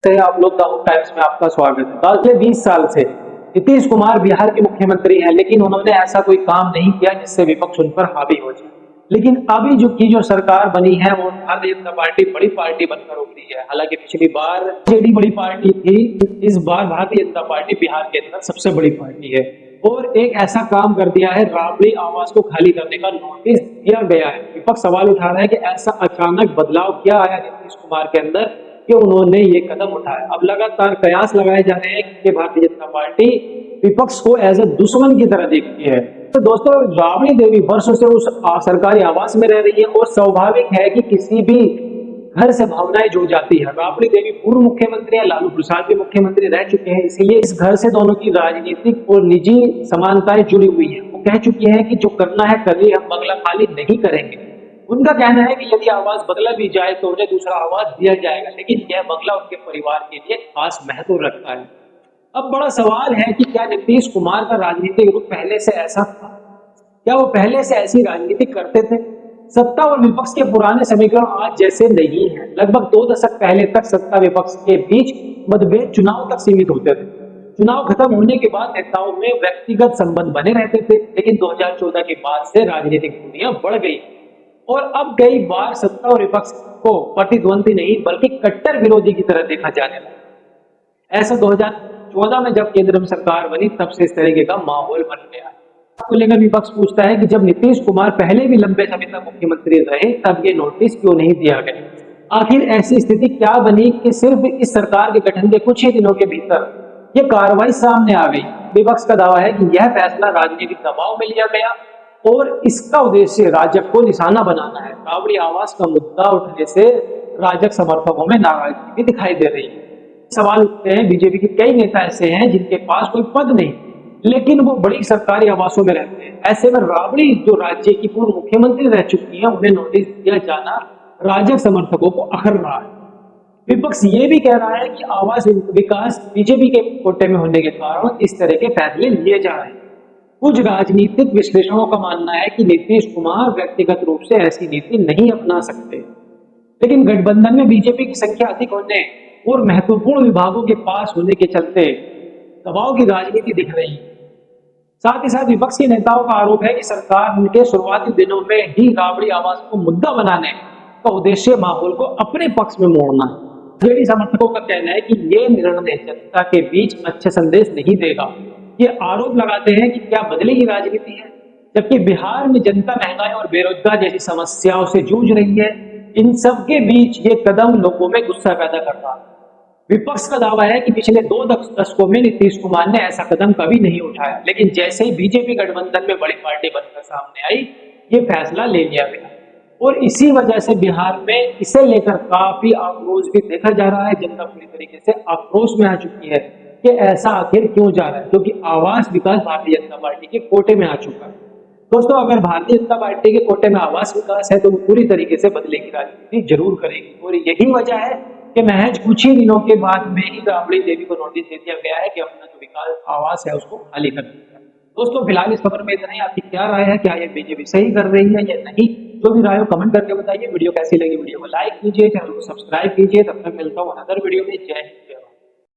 से आप लोग दाऊद टाइम्स में आपका स्वागत है। पिछले 20 साल से नीतीश कुमार बिहार के मुख्यमंत्री हैं, लेकिन उन्होंने ऐसा कोई काम नहीं किया जिससे विपक्ष उन पर हावी हो जाए। लेकिन अभी जो सरकार बनी है वो भारतीय जनता पार्टी बड़ी पार्टी बनकर उभरी है। हालांकि पिछली बार जेडी बड़ी पार्टी थी, इस बार भारतीय जनता पार्टी बिहार के अंदर सबसे बड़ी पार्टी है और एक ऐसा काम कर दिया है, राबड़ी आवास को खाली करने का नोटिस दिया गया है। विपक्ष सवाल उठा रहा है कि ऐसा अचानक बदलाव क्या आया नीतीश कुमार के अंदर कि उन्होंने ये कदम उठाया। अब लगातार कयास लगाए जा रहे हैं कि भारतीय जनता पार्टी विपक्ष को एज ए दुश्मन की तरह देखती है। तो दोस्तों, राबड़ी देवी वर्षों से उस सरकारी आवास में रह रही है और स्वाभाविक है कि किसी भी घर से भावनाएं जुड़ जाती है। राबड़ी देवी पूर्व मुख्यमंत्री है, लालू प्रसाद भी मुख्यमंत्री रह चुके हैं, इसीलिए इस घर से दोनों की राजनीतिक और निजी समानताएं जुड़ी हुई है। वो कह चुकी है कि जो करना है करिए, हम बंगला खाली नहीं करेंगे। उनका कहना है कि यदि आवास बदला भी जाए तो उन्हें दूसरा आवास दिया जाएगा, लेकिन यह बंगला उनके परिवार के लिए खास महत्व रखता है। अब बड़ा सवाल है कि क्या नीतीश कुमार का राजनीतिक रुख पहले से ऐसा था? क्या वो पहले से ऐसी राजनीति करते थे? सत्ता और विपक्ष के पुराने समीकरण आज जैसे नहीं है। लगभग 2 दशक पहले तक सत्ता विपक्ष के बीच मतभेद चुनाव तक सीमित होते थे। चुनाव खत्म होने के बाद नेताओं में व्यक्तिगत संबंध बने रहते थे, लेकिन 2014 के बाद से राजनीतिक दुनिया बढ़ गई और अब कई बार सत्ता और विपक्ष को प्रतिद्वंदी नहीं बल्कि कट्टर विरोधी की तरह देखा जाने लगा। ऐसा 2014 में जब केंद्र में सरकार बनी तब से इस तरीके का माहौल बन गया। को लेकर विपक्ष पूछता है कि जब नीतीश कुमार पहले भी लंबे समय तक मुख्यमंत्री रहे तब ये नोटिस क्यों नहीं दिया गया? आखिर ऐसी स्थिति क्या बनी कि सिर्फ इस सरकार के गठन के कुछ ही दिनों के भीतर ये कार्रवाई सामने आ गई? विपक्ष का दावा है कि यह फैसला राजनीतिक दबाव में लिया गया और इसका उद्देश्य राजग को निशाना बनाना है। राबड़ी आवास का मुद्दा उठने से राजग समर्थकों में नाराजगी भी दिखाई दे रही है। सवाल उठते हैं, बीजेपी के कई नेता ऐसे हैं जिनके पास कोई पद नहीं लेकिन वो बड़ी सरकारी आवासों में रहते हैं। ऐसे में राबड़ी जो राज्य की पूर्व मुख्यमंत्री रह चुकी है, उन्हें नोटिस दिया जाना राजग समर्थकों को अखर रहा है। विपक्ष ये भी कह रहा है कि आवास विकास बीजेपी के कोटे में होने के कारण इस तरह के फैसले लिए जा रहे हैं। कुछ राजनीतिक विश्लेषकों का मानना है कि नीतीश कुमार व्यक्तिगत रूप से ऐसी नीति नहीं अपना सकते, लेकिन गठबंधन में बीजेपी की संख्या अधिक होने और महत्वपूर्ण विभागों के पास होने के चलते दबाव की राजनीति दिख रही है। साथ ही साथ विपक्ष के नेताओं का आरोप है कि सरकार उनके शुरुआती दिनों में ही राबड़ी आवास को मुद्दा बनाने का उद्देश्य माहौल को अपने पक्ष में मोड़ना है। जेडी समर्थकों का कहना है कि ये निर्णय जनता के बीच अच्छे संदेश नहीं देगा। ये आरोप लगाते हैं कि क्या बदलेगी राजनीति है, जबकि बिहार में जनता महंगाई और बेरोजगार जैसी समस्याओं से जूझ रही है। इन सब के बीच ये कदम लोगों में गुस्सा पैदा कर रहा है। विपक्ष का दावा है कि पिछले 2 दशकों में नीतीश कुमार ने ऐसा कदम कभी नहीं उठाया, लेकिन जैसे ही बीजेपी गठबंधन में बड़ी पार्टी बनकर सामने आई, ये फैसला ले लिया गया और इसी वजह से बिहार में इसे लेकर काफी आक्रोश भी देखा जा रहा है। जनता पूरी तरीके से आक्रोश में आ चुकी है कि ऐसा आखिर क्यों जा रहा है, क्योंकि आवास विकास भारतीय जनता पार्टी के कोटे में आ चुका है। दोस्तों, अगर भारतीय जनता पार्टी के कोटे में आवास विकास है तो वो पूरी तरीके से बदले की राजनीति जरूर करेगी और यही वजह है कि महज कुछ ही दिनों के बाद में ही राबड़ी देवी को नोटिस दे दिया गया है कि अपना जो विकास आवास है उसको खाली कर दिया। दोस्तों, फिलहाल इस खबर में इतना ही। आपकी क्या राय है? क्या ये बीजेपी सही कर रही है या नहीं? जो भी राय हो कमेंट करके बताइए। वीडियो कैसी लगी वीडियो को लाइक कीजिए, चैनल को सब्सक्राइब कीजिए। तब तक मिलता हूँ अनदर वीडियो में। जय हिंद।